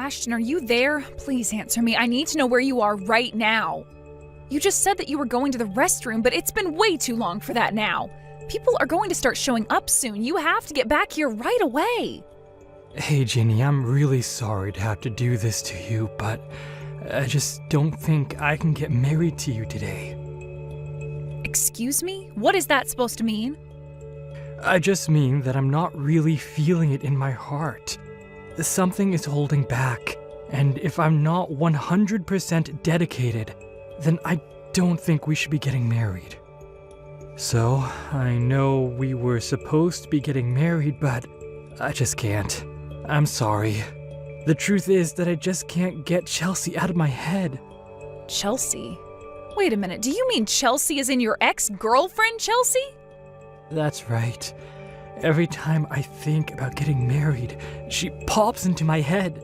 Ashton, are you there? Please answer me. I need to know where you are right now. You just said that you were going to the restroom, but it's been way too long for that now. People are going to start showing up soon. You have to get back here right away. Hey, Ginny, I'm really sorry to have to do this to you, but I just don't think I can get married to you today. Excuse me? What is that supposed to mean? I just mean that I'm not really feeling it in my heart. Something is holding back, and if I'm not 100% dedicated, then I don't think we should be getting married. So, I know we were supposed to be getting married, but I just can't. I'm sorry. The truth is that I just can't get Chelsea out of my head. Chelsea? Wait a minute, do you mean Chelsea is in your ex-girlfriend, Chelsea? That's right. Every time I think about getting married, she pops into my head.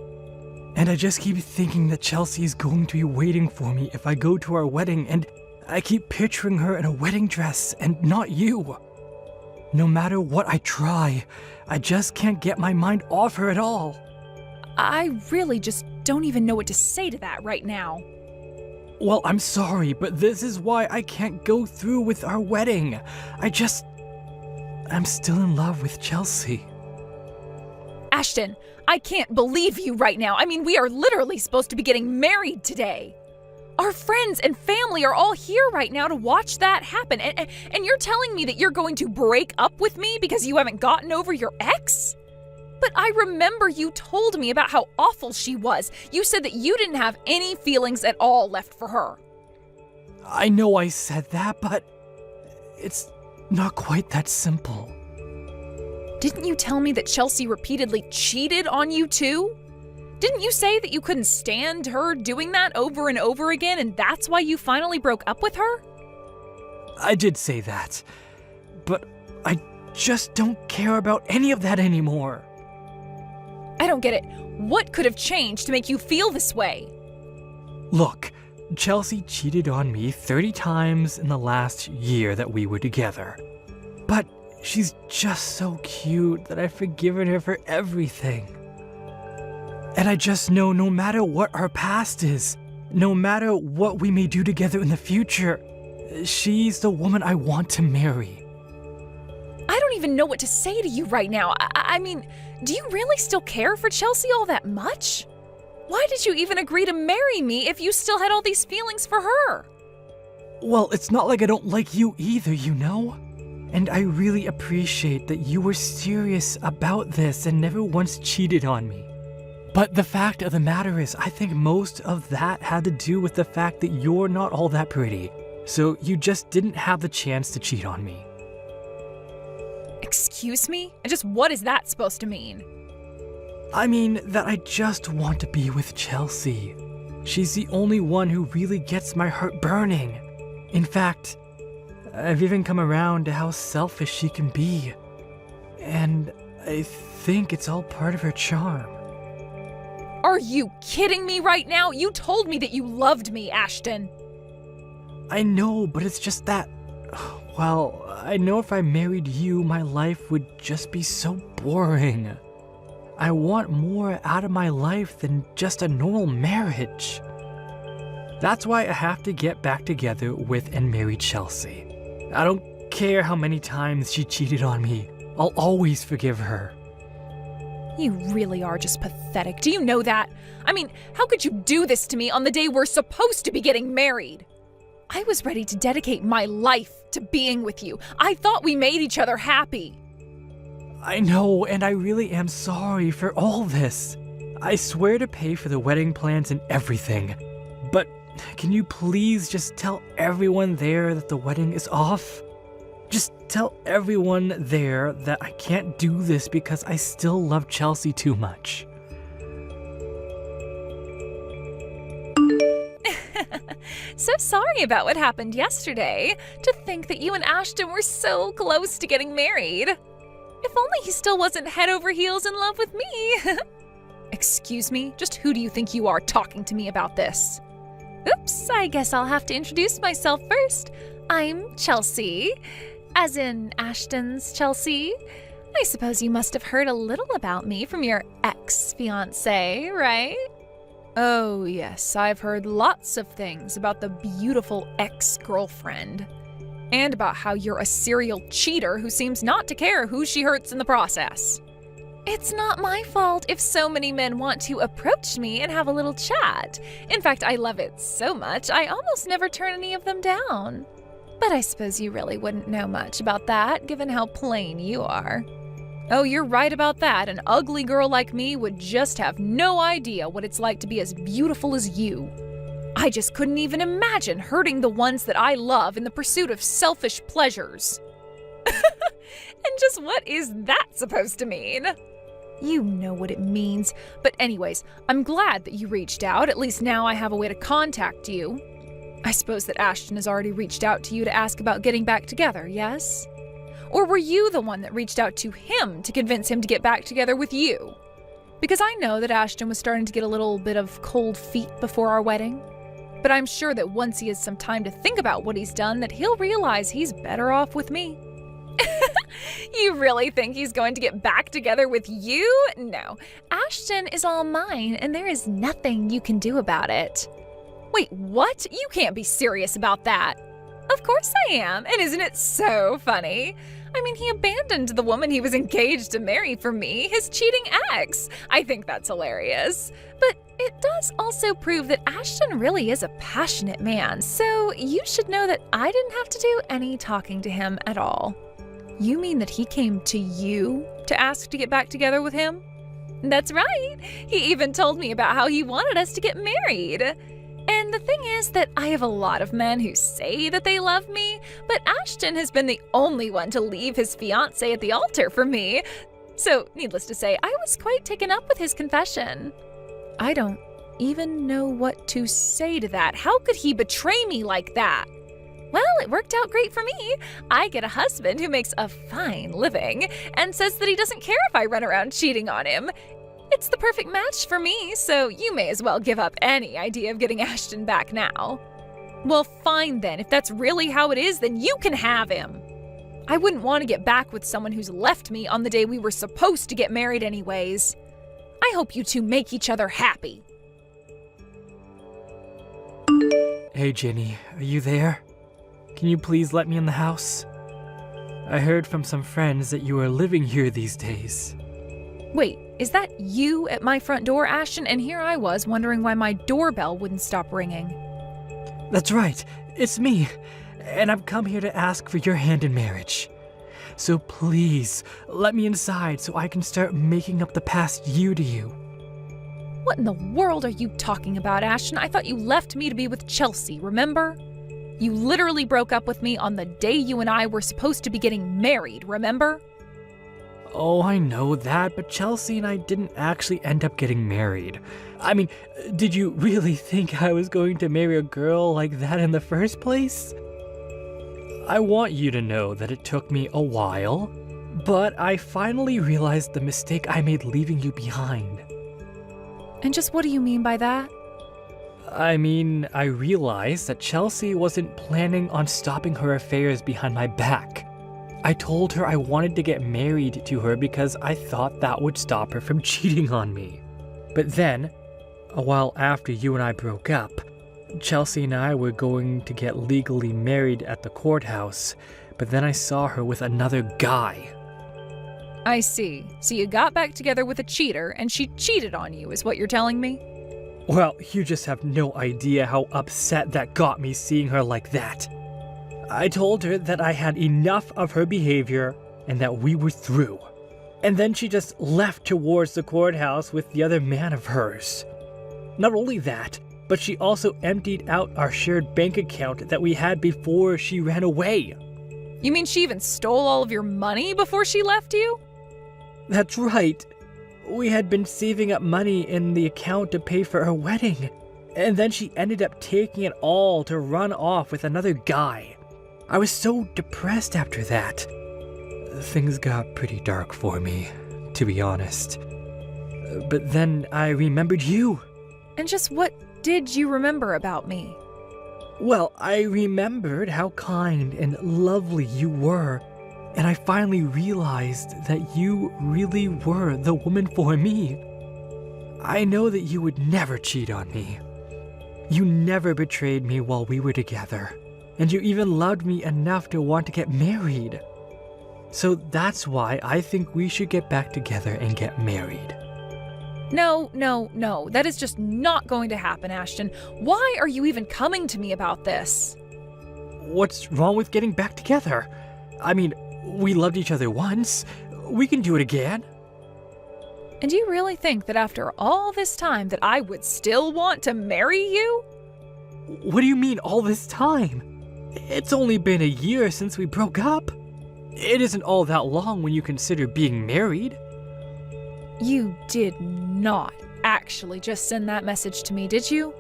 And I just keep thinking that Chelsea is going to be waiting for me if I go to our wedding, and I keep picturing her in a wedding dress and not you. No matter what I try, I just can't get my mind off her at all. I really just don't even know what to say to that right now. Well, I'm sorry, but this is why I can't go through with our wedding. I'm still in love with Chelsea. Ashton, I can't believe you right now. I mean, we are literally supposed to be getting married today. Our friends and family are all here right now to watch that happen. And you're telling me that you're going to break up with me because you haven't gotten over your ex? But I remember you told me about how awful she was. You said that you didn't have any feelings at all left for her. I know I said that, but it's not quite that simple. Didn't you tell me that Chelsea repeatedly cheated on you too? Didn't you say that you couldn't stand her doing that over and over again, and that's why you finally broke up with her? I did say that, but I just don't care about any of that anymore. I don't get it. What could have changed to make you feel this way? Look, Chelsea cheated on me 30 times in the last year that we were together. But she's just so cute that I've forgiven her for everything. And I just know no matter what our past is, no matter what we may do together in the future, she's the woman I want to marry. I don't even know what to say to you right now. I mean, do you really still care for Chelsea all that much? Why did you even agree to marry me if you still had all these feelings for her? Well, it's not like I don't like you either, you know? And I really appreciate that you were serious about this and never once cheated on me. But the fact of the matter is, I think most of that had to do with the fact that you're not all that pretty. So you just didn't have the chance to cheat on me. Excuse me? And just what is that supposed to mean? I mean that I just want to be with Chelsea. She's the only one who really gets my heart burning. In fact, I've even come around to how selfish she can be. And I think it's all part of her charm. Are you kidding me right now? You told me that you loved me, Ashton. I know, but it's just that... Well, I know if I married you, my life would just be so boring. I want more out of my life than just a normal marriage. That's why I have to get back together with and marry Chelsea. I don't care how many times she cheated on me. I'll always forgive her. You really are just pathetic. Do you know that? I mean, how could you do this to me on the day we're supposed to be getting married? I was ready to dedicate my life to being with you. I thought we made each other happy. I know, and I really am sorry for all this. I swear to pay for the wedding plans and everything. But can you please just tell everyone there that the wedding is off? Just tell everyone there that I can't do this because I still love Chelsea too much. So sorry about what happened yesterday. To think that you and Ashton were so close to getting married. If only he still wasn't head over heels in love with me. Excuse me, just who do you think you are talking to me about this? Oops, I guess I'll have to introduce myself first. I'm Chelsea. As in Ashton's Chelsea. I suppose you must have heard a little about me from your ex-fiancé, right? Oh, yes, I've heard lots of things about the beautiful ex-girlfriend. And about how you're a serial cheater who seems not to care who she hurts in the process. It's not my fault if so many men want to approach me and have a little chat. In fact, I love it so much, I almost never turn any of them down. But I suppose you really wouldn't know much about that, given how plain you are. Oh, you're right about that. An ugly girl like me would just have no idea what it's like to be as beautiful as you. I just couldn't even imagine hurting the ones that I love in the pursuit of selfish pleasures. And just what is that supposed to mean? You know what it means. But anyways, I'm glad that you reached out. At least now I have a way to contact you. I suppose that Ashton has already reached out to you to ask about getting back together, yes? Or were you the one that reached out to him to convince him to get back together with you? Because I know that Ashton was starting to get a little bit of cold feet before our wedding. But I'm sure that once he has some time to think about what he's done, that he'll realize he's better off with me. You really think he's going to get back together with you? No. Ashton is all mine, and there is nothing you can do about it. Wait, what? You can't be serious about that. Of course I am, and isn't it so funny? I mean, he abandoned the woman he was engaged to marry for me, his cheating ex. I think that's hilarious. But it does also prove that Ashton really is a passionate man, so you should know that I didn't have to do any talking to him at all. You mean that he came to you to ask to get back together with him? That's right. He even told me about how he wanted us to get married. And the thing is that I have a lot of men who say that they love me, but Ashton has been the only one to leave his fiancé at the altar for me. So, needless to say, I was quite taken up with his confession. I don't even know what to say to that. How could he betray me like that? Well, it worked out great for me. I get a husband who makes a fine living and says that he doesn't care if I run around cheating on him. It's the perfect match for me, so you may as well give up any idea of getting Ashton back now. Well, fine then. If that's really how it is, then you can have him. I wouldn't want to get back with someone who's left me on the day we were supposed to get married anyways. I hope you two make each other happy. Hey, Jenny, are you there? Can you please let me in the house? I heard from some friends that you are living here these days. Wait, is that you at my front door, Ashton? And here I was wondering why my doorbell wouldn't stop ringing. That's right, it's me. And I've come here to ask for your hand in marriage. So please, let me inside so I can start making up the past year to you. What in the world are you talking about, Ashton? I thought you left me to be with Chelsea, remember? You literally broke up with me on the day you and I were supposed to be getting married, remember? Oh, I know that, but Chelsea and I didn't actually end up getting married. I mean, did you really think I was going to marry a girl like that in the first place? I want you to know that it took me a while, but I finally realized the mistake I made leaving you behind. And just what do you mean by that? I mean, I realized that Chelsea wasn't planning on stopping her affairs behind my back. I told her I wanted to get married to her because I thought that would stop her from cheating on me. But then, a while after you and I broke up, Chelsea and I were going to get legally married at the courthouse, but then I saw her with another guy. I see. So you got back together with a cheater and she cheated on you, is what you're telling me? Well, you just have no idea how upset that got me seeing her like that. I told her that I had enough of her behavior and that we were through. And then she just left towards the courthouse with the other man of hers. Not only that, but she also emptied out our shared bank account that we had before she ran away. You mean she even stole all of your money before she left you? That's right. We had been saving up money in the account to pay for our wedding. And then she ended up taking it all to run off with another guy. I was so depressed after that. Things got pretty dark for me, to be honest. But then I remembered you. And just what did you remember about me? Well, I remembered how kind and lovely you were, and I finally realized that you really were the woman for me. I know that you would never cheat on me. You never betrayed me while we were together, and you even loved me enough to want to get married. So that's why I think we should get back together and get married. No, no, no. That is just not going to happen, Ashton. Why are you even coming to me about this? What's wrong with getting back together? I mean, we loved each other once. We can do it again. And you really think that after all this time that I would still want to marry you? What do you mean all this time? It's only been a year since we broke up. It isn't all that long when you consider being married. You did not actually just send that message to me, did you?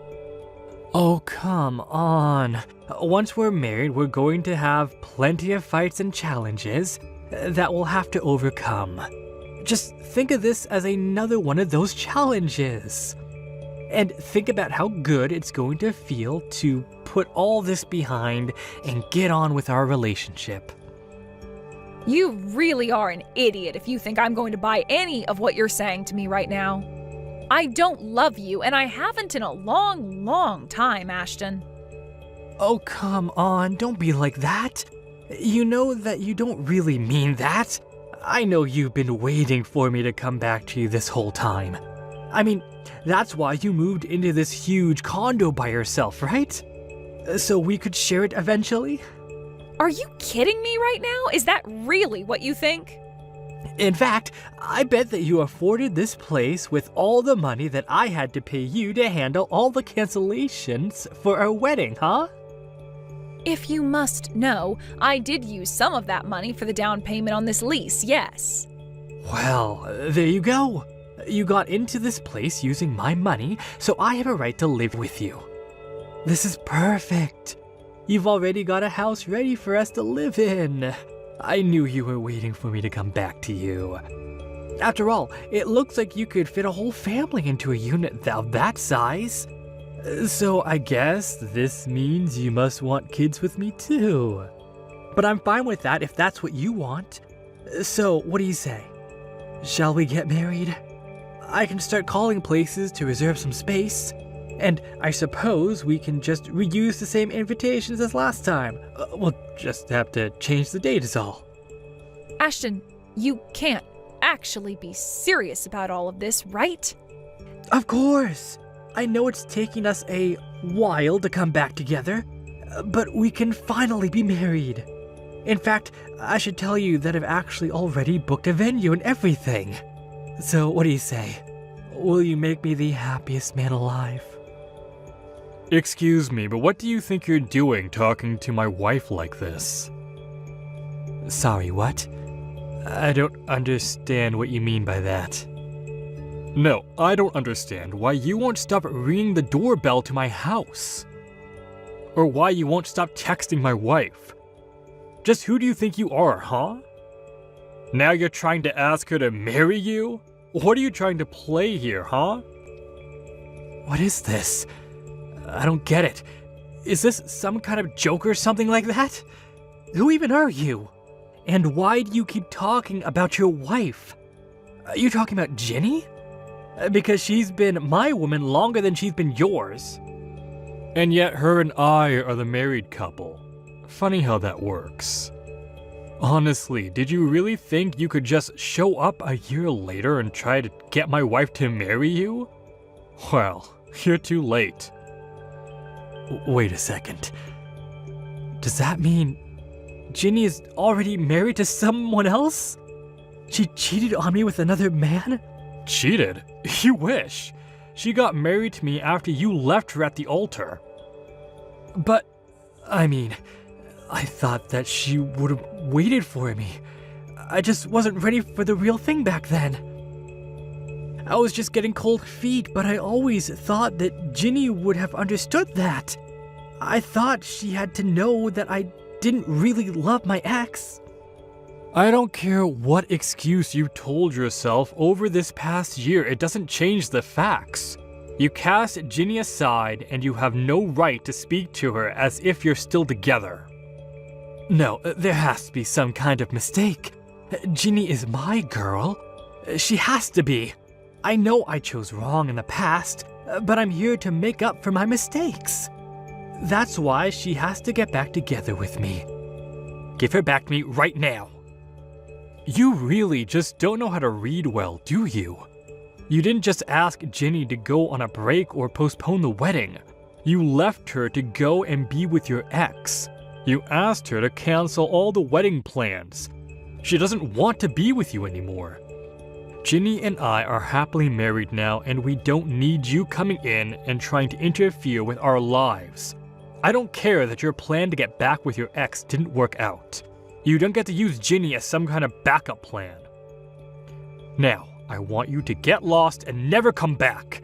Oh, come on. Once we're married, we're going to have plenty of fights and challenges that we'll have to overcome. Just think of this as another one of those challenges. And think about how good it's going to feel to put all this behind and get on with our relationship. You really are an idiot if you think I'm going to buy any of what you're saying to me right now. I don't love you, and I haven't in a long, long time, Ashton. Oh, come on, don't be like that. You know that you don't really mean that. I know you've been waiting for me to come back to you this whole time. I mean, that's why you moved into this huge condo by yourself, right? So we could share it eventually? Are you kidding me right now? Is that really what you think? In fact, I bet that you afforded this place with all the money that I had to pay you to handle all the cancellations for our wedding, huh? If you must know, I did use some of that money for the down payment on this lease, yes. Well, there you go. You got into this place using my money, so I have a right to live with you. This is perfect. You've already got a house ready for us to live in. I knew you were waiting for me to come back to you. After all, it looks like you could fit a whole family into a unit of that size. So I guess this means you must want kids with me too. But I'm fine with that if that's what you want. So what do you say? Shall we get married? I can start calling places to reserve some space. And I suppose we can just reuse the same invitations as last time. We'll just have to change the date is all. Ashton, you can't actually be serious about all of this, right? Of course. I know it's taking us a while to come back together, but we can finally be married. In fact, I should tell you that I've actually already booked a venue and everything. So what do you say? Will you make me the happiest man alive? Excuse me, but what do you think you're doing talking to my wife like this? Sorry, what? I don't understand what you mean by that. No, I don't understand why you won't stop ringing the doorbell to my house. Or why you won't stop texting my wife. Just who do you think you are, huh? Now you're trying to ask her to marry you? What are you trying to play here, huh? What is this? I don't get it. Is this some kind of joke or something like that? Who even are you? And why do you keep talking about your wife? Are you talking about Ginny? Because she's been my woman longer than she's been yours. And yet her and I are the married couple. Funny how that works. Honestly, did you really think you could just show up a year later and try to get my wife to marry you? Well, you're too late. Wait a second. Does that mean Ginny is already married to someone else? She cheated on me with another man? Cheated? You wish. She got married to me after you left her at the altar. But, I mean, I thought that she would have waited for me. I just wasn't ready for the real thing back then. I was just getting cold feet, but I always thought that Ginny would have understood that. I thought she had to know that I didn't really love my ex. I don't care what excuse you told yourself over this past year, it doesn't change the facts. You cast Ginny aside and you have no right to speak to her as if you're still together. No, there has to be some kind of mistake. Ginny is my girl. She has to be. I know I chose wrong in the past, but I'm here to make up for my mistakes. That's why she has to get back together with me. Give her back to me right now. You really just don't know how to read well, do you? You didn't just ask Ginny to go on a break or postpone the wedding. You left her to go and be with your ex. You asked her to cancel all the wedding plans. She doesn't want to be with you anymore. Ginny and I are happily married now, and we don't need you coming in and trying to interfere with our lives. I don't care that your plan to get back with your ex didn't work out. You don't get to use Ginny as some kind of backup plan. Now, I want you to get lost and never come back.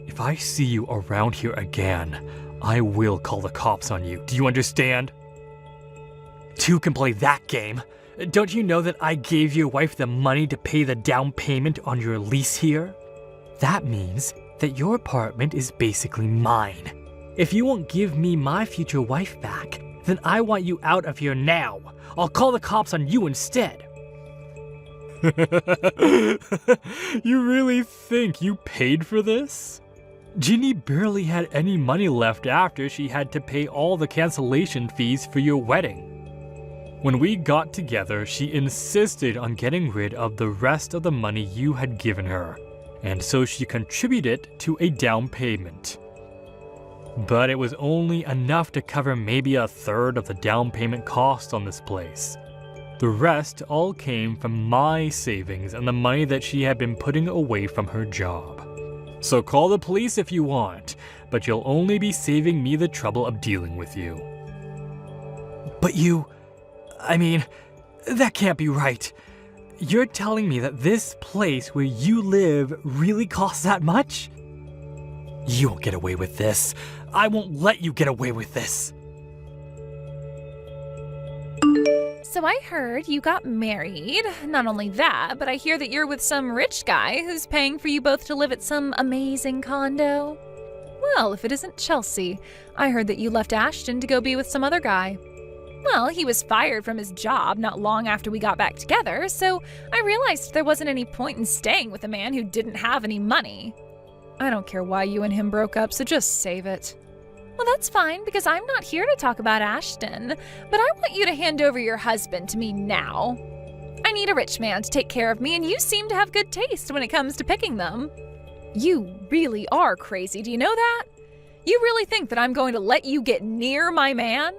If I see you around here again, I will call the cops on you. Do you understand? Two can play that game. Don't you know that I gave your wife the money to pay the down payment on your lease here? That means that your apartment is basically mine. If you won't give me my future wife back, then I want you out of here now. I'll call the cops on you instead. You really think you paid for this? Ginny barely had any money left after she had to pay all the cancellation fees for your wedding. When we got together, she insisted on getting rid of the rest of the money you had given her, and so she contributed to a down payment. But it was only enough to cover maybe a third of the down payment cost on this place. The rest all came from my savings and the money that she had been putting away from her job. So call the police if you want, but you'll only be saving me the trouble of dealing with you. But that can't be right. You're telling me that this place where you live really costs that much? You won't get away with this. I won't let you get away with this. So I heard you got married. Not only that, but I hear that you're with some rich guy who's paying for you both to live at some amazing condo. Well, if it isn't Chelsea, I heard that you left Ashton to go be with some other guy. Well, he was fired from his job not long after we got back together, so I realized there wasn't any point in staying with a man who didn't have any money. I don't care why you and him broke up, so just save it. Well, that's fine, because I'm not here to talk about Ashton, but I want you to hand over your husband to me now. I need a rich man to take care of me, and you seem to have good taste when it comes to picking them. You really are crazy, do you know that? You really think that I'm going to let you get near my man?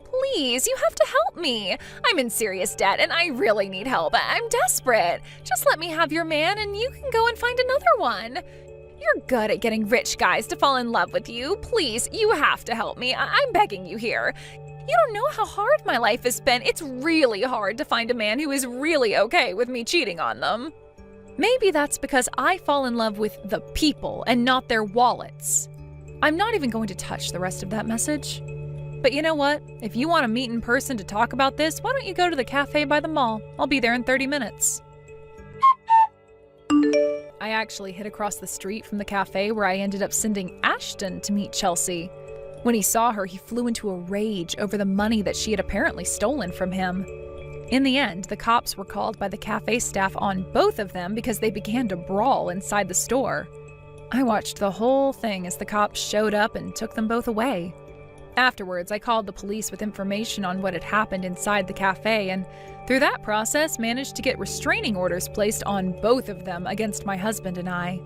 Please, you have to help me. I'm in serious debt, and I really need help. I'm desperate. Just let me have your man, and you can go and find another one. You're good at getting rich guys to fall in love with you. Please, you have to help me. I'm begging you here. You don't know how hard my life has been. It's really hard to find a man who is really okay with me cheating on them. Maybe that's because I fall in love with the people and not their wallets. I'm not even going to touch the rest of that message. But you know what? If you want to meet in person to talk about this, why don't you go to the cafe by the mall? I'll be there in 30 minutes. I actually hid across the street from the cafe where I ended up sending Ashton to meet Chelsea. When he saw her, he flew into a rage over the money that she had apparently stolen from him. In the end, the cops were called by the cafe staff on both of them because they began to brawl inside the store. I watched the whole thing as the cops showed up and took them both away. Afterwards, I called the police with information on what had happened inside the cafe, and through that process managed to get restraining orders placed on both of them against my husband and I.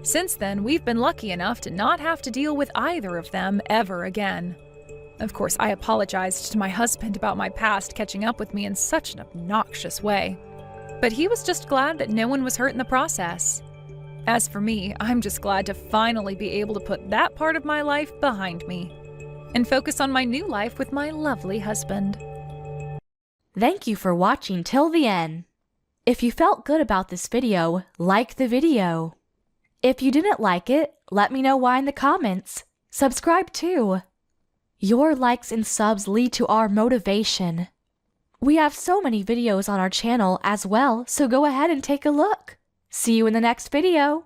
Since then, we've been lucky enough to not have to deal with either of them ever again. Of course, I apologized to my husband about my past catching up with me in such an obnoxious way. But he was just glad that no one was hurt in the process. As for me, I'm just glad to finally be able to put that part of my life behind me and focus on my new life with my lovely husband. Thank you for watching till the end. If you felt good about this video, like the video. If you didn't like it, let me know why in the comments. Subscribe too. Your likes and subs lead to our motivation. We have so many videos on our channel as well, so go ahead and take a look. See you in the next video.